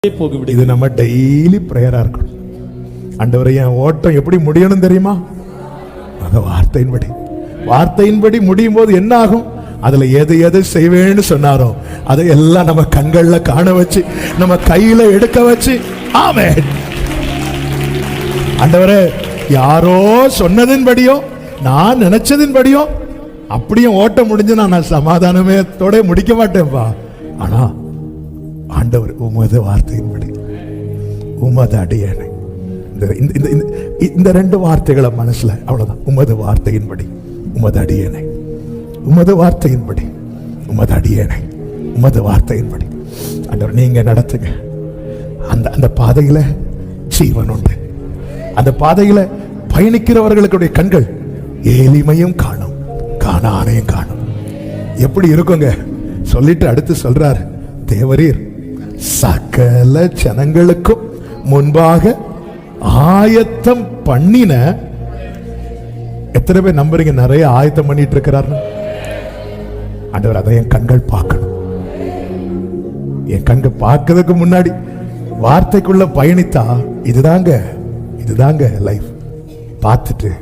போய்விடும். இது நம்ம டெய்லி பிரேயரா இருக்கணும். ஆண்டவரே, என் ஓட்டம் எப்படி முடியணும் தெரியுமா? அந்த வார்த்தையின்படி முடியும் போது என்ன ஆகும்? அதுல எதை செய்வேன்னு சொன்னாரோ அதை எல்லாம் நம்ம கண்கள்ல காண வச்சு, நம்ம கையில எடுக்க வச்சு, ஆமென். ஆண்டவரே, யாரோ சொன்னதின்படியோ நான் நினைச்சதின்படியோ அப்படியே ஓட்டம் முடிஞ்சு நான் சமாதானமே தோட முடிக்க மாட்டேன்பா. ஆனா ஆண்டவர் உமது வார்த்தையின்படி, உமது அடியேனை, இந்த ரெண்டு வார்த்தைகளை மனசுல, அவ்வளவுதான். உமது வார்த்தையின்படி, உமது அடியேனை, உமது வார்த்தையின்படி, உமது அடியேனை, உமது வார்த்தையின்படி. ஆண்டவர், நீங்க நடத்துங்க. அந்த பாதையில ஜீவன் உண்டு. அந்த பாதையில பயணிக்கிறவர்களுடைய கண்கள் ஏளிமையும் காணும், காணானையும் காணும். எப்படி இருக்குங்க சொல்லிட்டு அடுத்து சொல்றார், தேவரீர் சகல ஜனங்களுக்கும் முன்பாக ஆயத்தம் பண்ணின. எத்தனை பேர் நம்புறீங்க நிறைய ஆயத்தம் பண்ணிட்டு இருக்கிறார்? ஆண்டவர், அதை என் கண்கள் பார்க்கணும். என் கண்கள் பார்க்கறதுக்கு முன்னாடி வார்த்தைக்குள்ள பயணித்தா இதுதாங்க லைஃப். பார்த்துட்டு,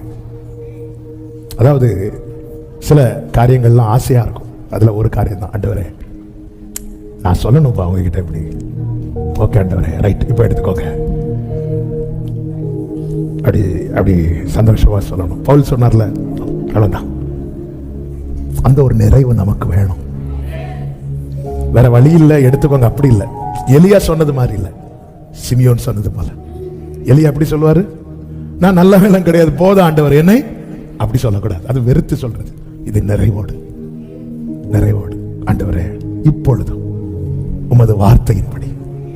அதாவது சில காரியங்கள்லாம் ஆசையா இருக்கும். அதுல ஒரு காரியம் தான், ஆண்டவரே நான் சொல்லணும்ப்பா உங்ககிட்ட இப்படி. ஓகே ஆண்டவரே, ரைட், இப்போ எடுத்துக்கோங்க. அப்படி சந்தோஷமா சொல்லணும். பவுல் சொன்னார்ல, அவ்வளவுதான். அந்த ஒரு நிறைவு நமக்கு வேணும். வேற வழி இல்லை, எடுத்துக்கோங்க. அப்படி இல்லை. எலியா சொன்னது மாதிரி இல்லை, சிமியோன் சொன்னது போல. எலியா அப்படி சொல்லுவாரு, நான் நல்ல வேலை கிடையாது, போதும் ஆண்டவர் என்னை, அப்படி சொல்லக்கூடாது. அது வெறுத்து சொல்றது. இது நிறைவோடு ஆண்டவரே, இப்பொழுதும் உமது வார்த்தையின்படி